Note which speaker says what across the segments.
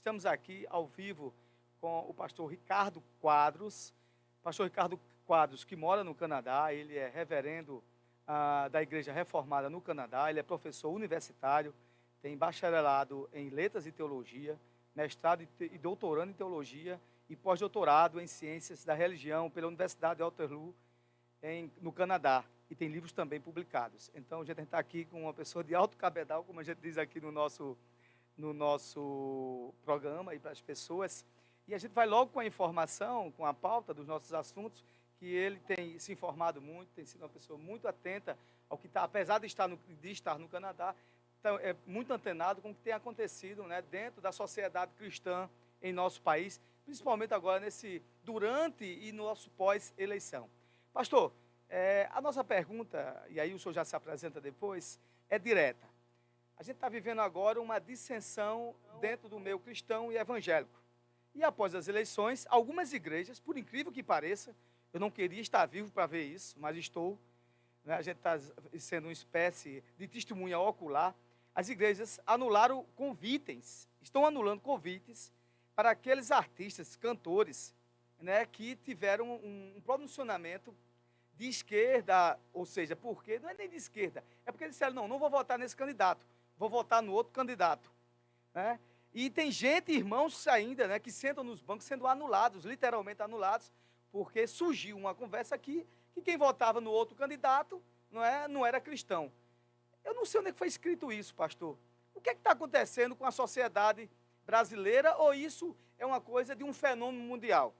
Speaker 1: Estamos aqui ao vivo com o pastor Ricardo Quadros. Pastor Ricardo Quadros, que mora no Canadá, ele é reverendo da Igreja Reformada no Canadá, ele é professor universitário, tem bacharelado em Letras e Teologia, mestrado e doutorando em Teologia e pós-doutorado em Ciências da Religião pela Universidade de Waterloo, no Canadá, e tem livros também publicados. Então, a gente está aqui com uma pessoa de alto cabedal, como a gente diz aqui no nosso programa, e para as pessoas. E a gente vai logo com a informação, com a pauta dos nossos assuntos, que ele tem se informado muito, tem sido uma pessoa muito atenta ao que está, apesar de estar no Canadá, então, é muito antenado com o que tem acontecido, né, dentro da sociedade cristã em nosso país, principalmente agora durante e no nosso pós-eleição. Pastor, a nossa pergunta, e aí o senhor já se apresenta depois, é direta. A gente está vivendo agora uma dissensão dentro do meio cristão e evangélico. E após as eleições, algumas igrejas, por incrível que pareça, eu não queria estar vivo para ver isso, mas estou, né, a gente está sendo uma espécie de testemunha ocular. As igrejas anularam convites, estão anulando convites para aqueles artistas, cantores, né, que tiveram um pronunciamento de esquerda, ou seja, porque não é nem de esquerda, é porque eles disseram, não vou votar nesse candidato, vou votar no outro candidato, né? E tem gente, irmãos ainda, né, que sentam nos bancos sendo anulados, literalmente anulados, porque surgiu uma conversa aqui que quem votava no outro candidato não era cristão. Eu não sei onde é que foi escrito isso, pastor. O que é que está acontecendo com a sociedade brasileira, ou isso é uma coisa de um fenômeno mundial?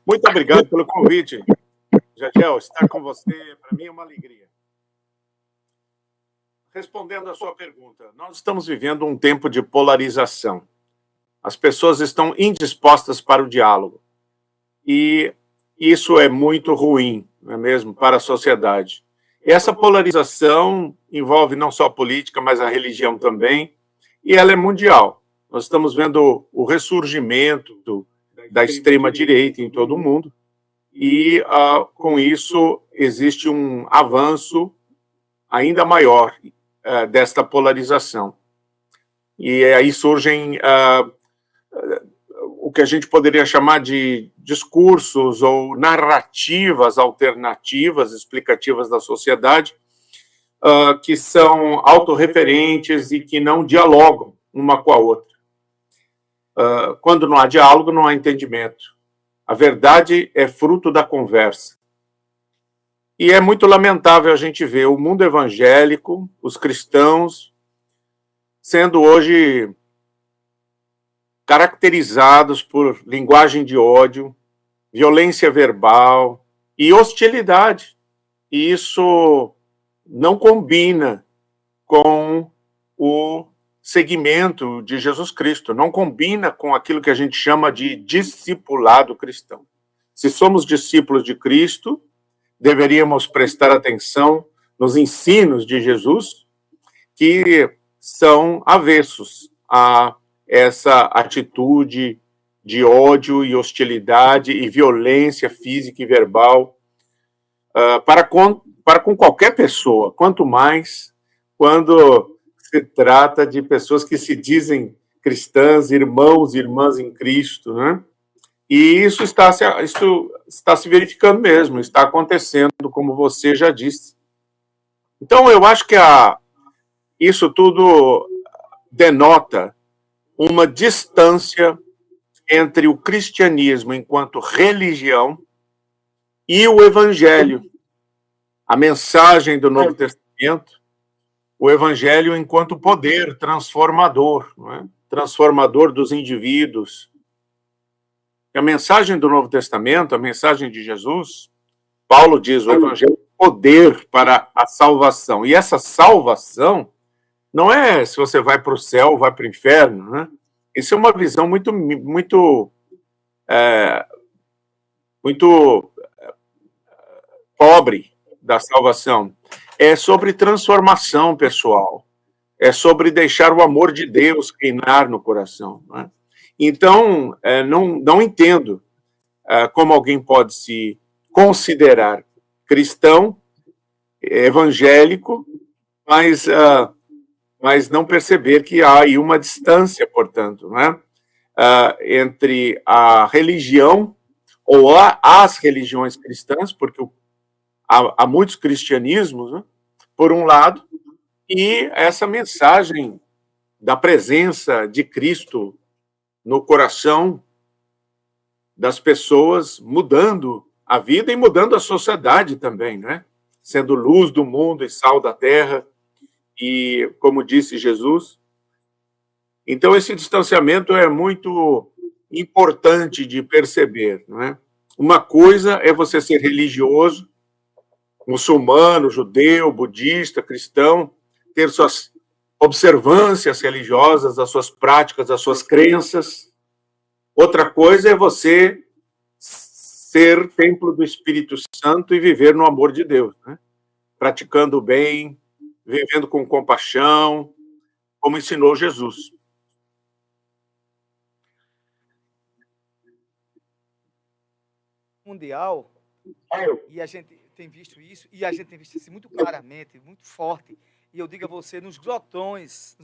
Speaker 2: Muito obrigado pelo convite, Jadiel. Estar com você, para mim, é uma alegria. Respondendo à sua pergunta, nós estamos vivendo um tempo de polarização. As pessoas estão indispostas para o diálogo. E isso é muito ruim, não é mesmo, para a sociedade. E essa polarização envolve não só a política, mas a religião também, e ela é mundial. Nós estamos vendo o ressurgimento da extrema-direita em todo o mundo, e com isso existe um avanço ainda maior desta polarização. E aí surgem o que a gente poderia chamar de discursos ou narrativas alternativas, explicativas da sociedade, que são autorreferentes e que não dialogam uma com a outra. Quando não há diálogo, não há entendimento. A verdade é fruto da conversa. E é muito lamentável a gente ver o mundo evangélico, os cristãos, sendo hoje caracterizados por linguagem de ódio, violência verbal e hostilidade. E isso não combina com o segmento de Jesus Cristo, não combina com aquilo que a gente chama de discipulado cristão. Se somos discípulos de Cristo, deveríamos prestar atenção nos ensinos de Jesus, que são avessos a essa atitude de ódio e hostilidade e violência física e verbal para com qualquer pessoa, quanto mais quando se trata de pessoas que se dizem cristãs, irmãos e irmãs em Cristo, né? E isso está se verificando mesmo, está acontecendo, como você já disse. Então, eu acho que isso tudo denota uma distância entre o cristianismo enquanto religião e o evangelho, a mensagem do Novo Testamento, o evangelho enquanto poder transformador, não é? Transformador dos indivíduos. A mensagem do Novo Testamento, a mensagem de Jesus, Paulo diz, o evangelho é poder para a salvação. E essa salvação não é se você vai para o céu ou vai para o inferno, né? Isso é uma visão muito pobre da salvação. É sobre transformação pessoal. É sobre deixar o amor de Deus reinar no coração, né? Então, não entendo como alguém pode se considerar cristão, evangélico, mas mas não perceber que há aí uma distância, portanto, né, entre a religião ou as religiões cristãs, porque há muitos cristianismos, né, por um lado, e essa mensagem da presença de Cristo no coração das pessoas, mudando a vida e mudando a sociedade também, né? Sendo luz do mundo e sal da terra, e como disse Jesus. Então, esse distanciamento é muito importante de perceber, não é? Uma coisa é você ser religioso, muçulmano, judeu, budista, cristão, ter suas observâncias religiosas, as suas práticas, as suas crenças. Outra coisa é você ser templo do Espírito Santo e viver no amor de Deus, né? Praticando o bem, vivendo com compaixão, como ensinou Jesus.
Speaker 1: Mundial, e a gente tem visto isso, e a gente tem visto isso muito claramente, muito forte, e eu digo a você, nos grotões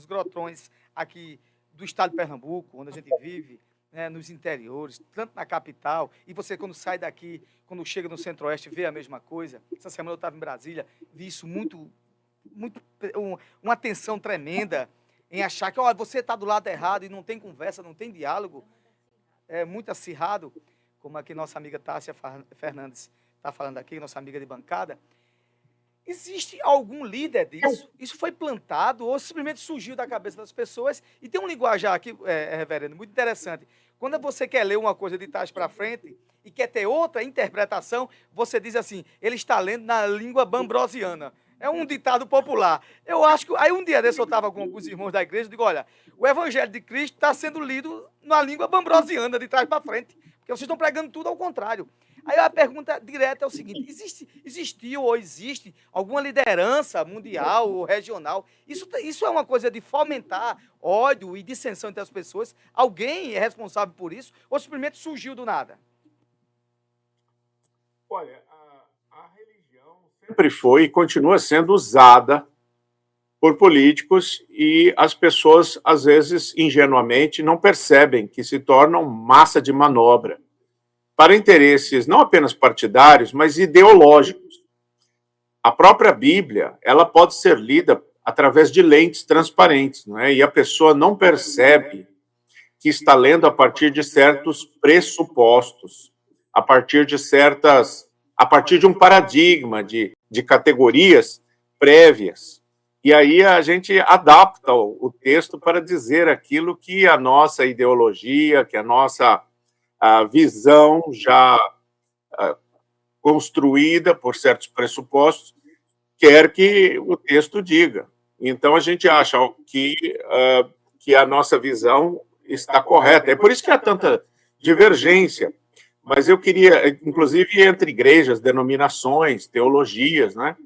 Speaker 1: aqui do estado de Pernambuco, onde a gente vive, né, nos interiores, tanto na capital, e você quando sai daqui, quando chega no Centro-Oeste, vê a mesma coisa. Essa semana eu estava em Brasília, vi isso uma tensão tremenda em achar que você está do lado errado e não tem conversa, não tem diálogo, é muito acirrado, como aqui nossa amiga Tássia Fernandes está falando aqui, nossa amiga de bancada. Existe algum líder disso? Isso foi plantado ou simplesmente surgiu da cabeça das pessoas? E tem um linguajar aqui, reverendo, muito interessante. Quando você quer ler uma coisa de trás para frente e quer ter outra interpretação, você diz assim, ele está lendo na língua bambrosiana. É um ditado popular. Eu acho que... Aí um dia desse eu estava com alguns irmãos da igreja e digo, olha, o Evangelho de Cristo está sendo lido na língua bambrosiana, de trás para frente, porque vocês estão pregando tudo ao contrário. Aí a pergunta direta é o seguinte, existiu ou existe alguma liderança mundial ou regional? Isso é uma coisa de fomentar ódio e dissensão entre as pessoas? Alguém é responsável por isso? Ou simplesmente surgiu do nada?
Speaker 2: Olha, a religião sempre foi e continua sendo usada por políticos e as pessoas, às vezes, ingenuamente, não percebem que se tornam massa de manobra para interesses não apenas partidários, mas ideológicos. A própria Bíblia, ela pode ser lida através de lentes transparentes, não é? E a pessoa não percebe que está lendo a partir de certos pressupostos, a partir de um paradigma de categorias prévias. E aí a gente adapta o texto para dizer aquilo que a nossa ideologia, que a nossa visão já construída por certos pressupostos quer que o texto diga. Então, a gente acha que a nossa visão está correta. É por isso que há tanta divergência. Mas eu queria, inclusive, entre igrejas, denominações, teologias, né?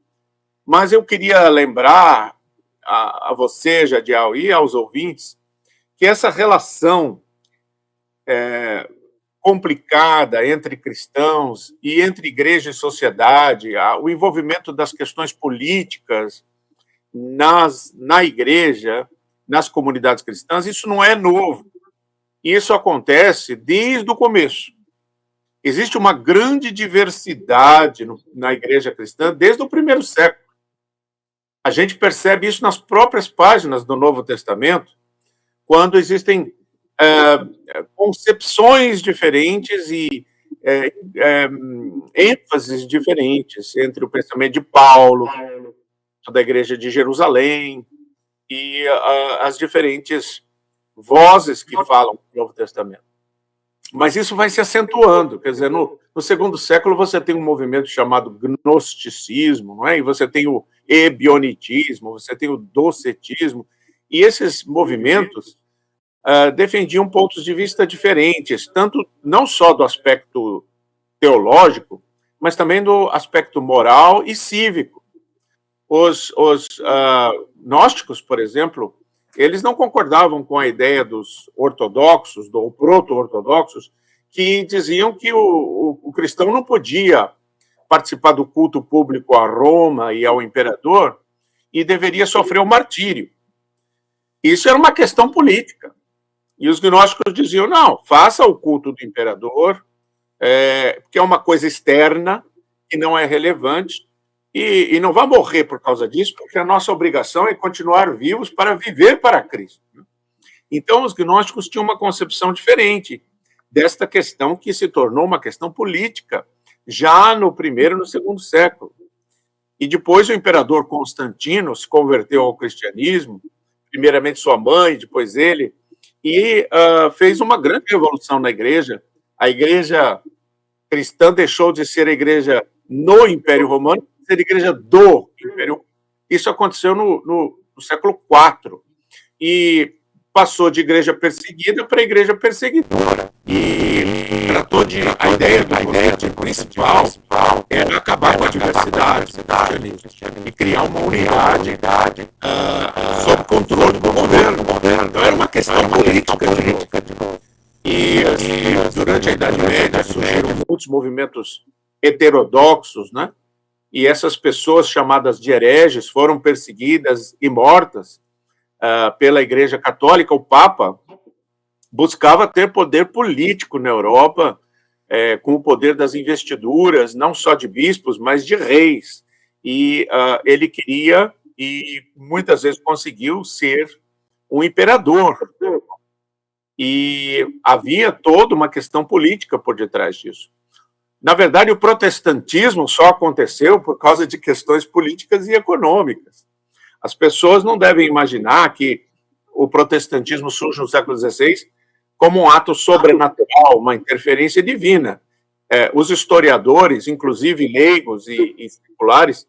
Speaker 2: Mas eu queria lembrar a você, Jadiel, e aos ouvintes, que essa relação complicada entre cristãos e entre igreja e sociedade, o envolvimento das questões políticas na igreja, nas comunidades cristãs, isso não é novo. Isso acontece desde o começo. Existe uma grande diversidade na igreja cristã desde o primeiro século. A gente percebe isso nas próprias páginas do Novo Testamento, quando existem concepções diferentes e ênfases diferentes entre o pensamento de Paulo, da igreja de Jerusalém, e as diferentes vozes que falam do Novo Testamento. Mas isso vai se acentuando, quer dizer, no segundo século você tem um movimento chamado gnosticismo, não é? E você tem o ebionitismo, você tem o docetismo, e esses movimentos defendiam pontos de vista diferentes, tanto não só do aspecto teológico, mas também do aspecto moral e cívico. Os gnósticos, por exemplo, eles não concordavam com a ideia dos ortodoxos, ou proto-ortodoxos, que diziam que o cristão não podia participar do culto público a Roma e ao imperador e deveria sofrer o martírio. Isso era uma questão política. E os gnósticos diziam, não, faça o culto do imperador, que é uma coisa externa, que não é relevante, e não vai morrer por causa disso, porque a nossa obrigação é continuar vivos para viver para Cristo. Então, os gnósticos tinham uma concepção diferente desta questão que se tornou uma questão política, já no primeiro e no segundo século. E depois o imperador Constantino se converteu ao cristianismo, primeiramente sua mãe, depois ele, e fez uma grande revolução na igreja. A igreja cristã deixou de ser a igreja no Império Romano, para ser a igreja do Império. Isso aconteceu no século IV. E passou de igreja perseguida para igreja perseguidora. E tratou de... A ideia principal era acabar com a diversidade e criar uma unidade sob controle do governo. Então era uma questão política. E durante a Idade Média surgiram muitos movimentos heterodoxos, né? E essas pessoas chamadas de hereges foram perseguidas e mortas pela Igreja Católica. O Papa buscava ter poder político na Europa, com o poder das investiduras, não só de bispos, mas de reis. E ele queria, e muitas vezes conseguiu, ser um imperador. E havia toda uma questão política por detrás disso. Na verdade, o protestantismo só aconteceu por causa de questões políticas e econômicas. As pessoas não devem imaginar que o protestantismo surge no século XVI como um ato sobrenatural, uma interferência divina. Os historiadores, inclusive leigos e seculares,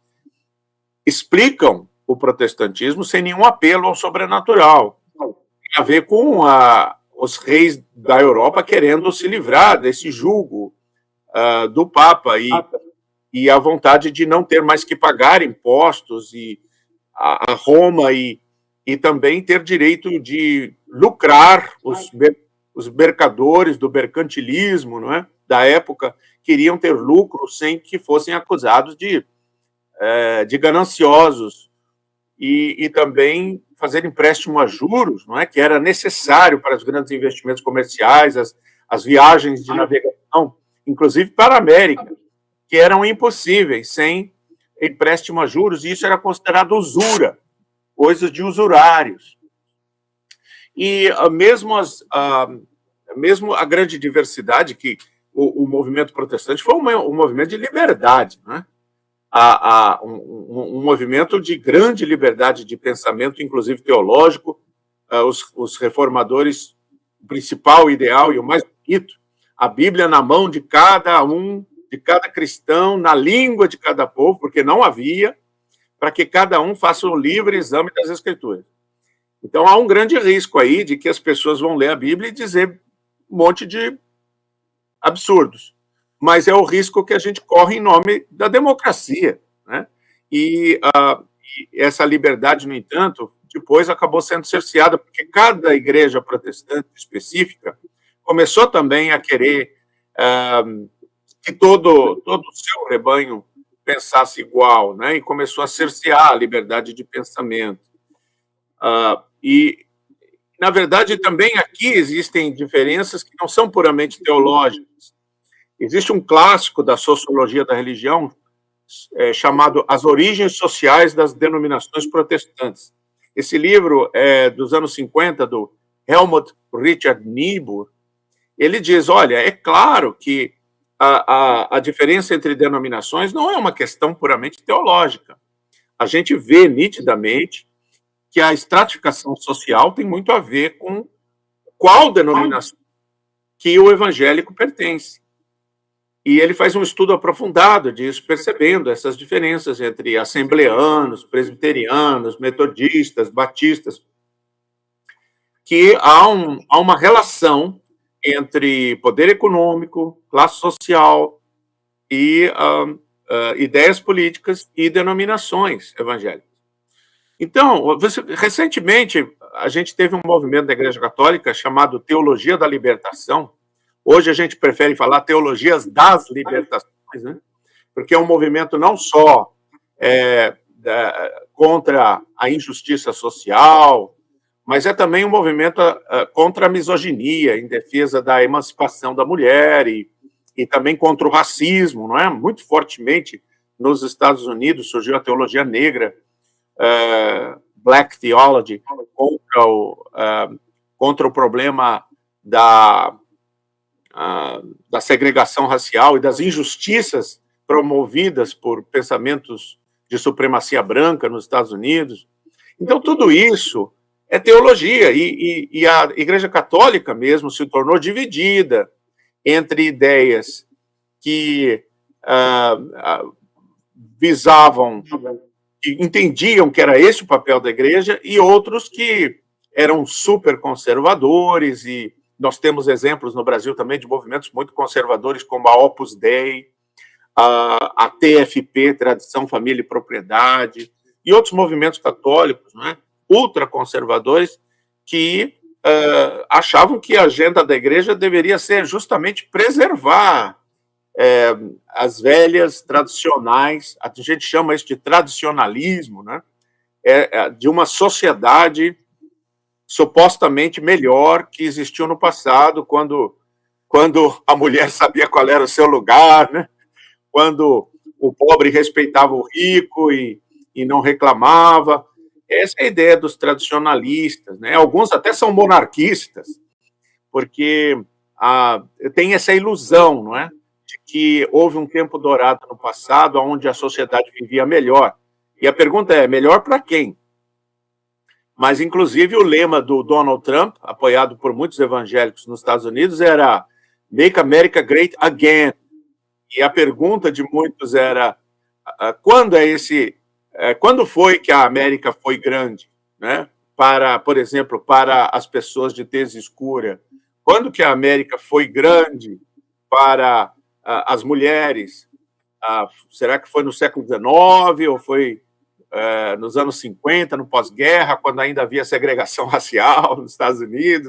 Speaker 2: explicam o protestantismo sem nenhum apelo ao sobrenatural. Tem a ver com os reis da Europa querendo se livrar desse jugo do Papa e a vontade de não ter mais que pagar impostos e a Roma e também ter direito de lucrar. Os mercadores do mercantilismo, não é, da época queriam ter lucro sem que fossem acusados de gananciosos e também fazer empréstimo a juros, não é, que era necessário para os grandes investimentos comerciais, as viagens de navegação, inclusive para a América, que eram impossíveis sem empréstimo a juros, e isso era considerado usura, coisas de usurários. E mesmo a grande diversidade, que o movimento protestante foi um movimento de liberdade, né? Um movimento de grande liberdade de pensamento, inclusive teológico. Os reformadores, o principal ideal e o mais bonito, a Bíblia na mão de cada cristão, na língua de cada povo, porque não havia, para que cada um faça um livre exame das Escrituras. Então, há um grande risco aí de que as pessoas vão ler a Bíblia e dizer um monte de absurdos. Mas é o risco que a gente corre em nome da democracia, né? E essa liberdade, no entanto, depois acabou sendo cerceada, porque cada igreja protestante específica começou também a querer que todo o seu rebanho pensasse igual, né? E começou a cercear a liberdade de pensamento. E, na verdade, também aqui existem diferenças que não são puramente teológicas. Existe um clássico da sociologia da religião chamado As Origens Sociais das Denominações Protestantes. Esse livro é dos anos 50, do Helmut Richard Niebuhr. Ele diz, olha, é claro que a diferença entre denominações não é uma questão puramente teológica. A gente vê nitidamente que a estratificação social tem muito a ver com qual denominação que o evangélico pertence. E ele faz um estudo aprofundado disso, percebendo essas diferenças entre assembleanos, presbiterianos, metodistas, batistas, que há uma relação entre poder econômico, classe social e ideias políticas e denominações evangélicas. Então, recentemente, a gente teve um movimento da Igreja Católica chamado Teologia da Libertação. Hoje a gente prefere falar Teologias das Libertações, né? Porque é um movimento não só contra a injustiça social, mas é também um movimento contra a misoginia, em defesa da emancipação da mulher e também contra o racismo, não é? Muito fortemente nos Estados Unidos surgiu a teologia negra, Black Theology, contra o problema da segregação racial e das injustiças promovidas por pensamentos de supremacia branca nos Estados Unidos. Então, tudo isso é teologia, e a Igreja Católica mesmo se tornou dividida entre ideias que visavam, que entendiam que era esse o papel da Igreja, e outros que eram super conservadores, e nós temos exemplos no Brasil também de movimentos muito conservadores, como a Opus Dei, a TFP, Tradição, Família e Propriedade, e outros movimentos católicos, né, ultraconservadores, que achavam que a agenda da Igreja deveria ser justamente preservar as velhas tradicionais, a gente chama isso de tradicionalismo, né, de uma sociedade supostamente melhor que existiu no passado, quando a mulher sabia qual era o seu lugar, né? Quando o pobre respeitava o rico e não reclamava. Essa é a ideia dos tradicionalistas, né? Alguns até são monarquistas, porque tem essa ilusão, não é? De que houve um tempo dourado no passado onde a sociedade vivia melhor. E a pergunta é, melhor para quem? Mas, inclusive, o lema do Donald Trump, apoiado por muitos evangélicos nos Estados Unidos, era Make America Great Again. E a pergunta de muitos era quando foi que a América foi grande, né? Por exemplo, para as pessoas de tez escura? Quando que a América foi grande para as mulheres? Será que foi no século XIX ou foi nos anos 50, no pós-guerra, quando ainda havia segregação racial nos Estados Unidos?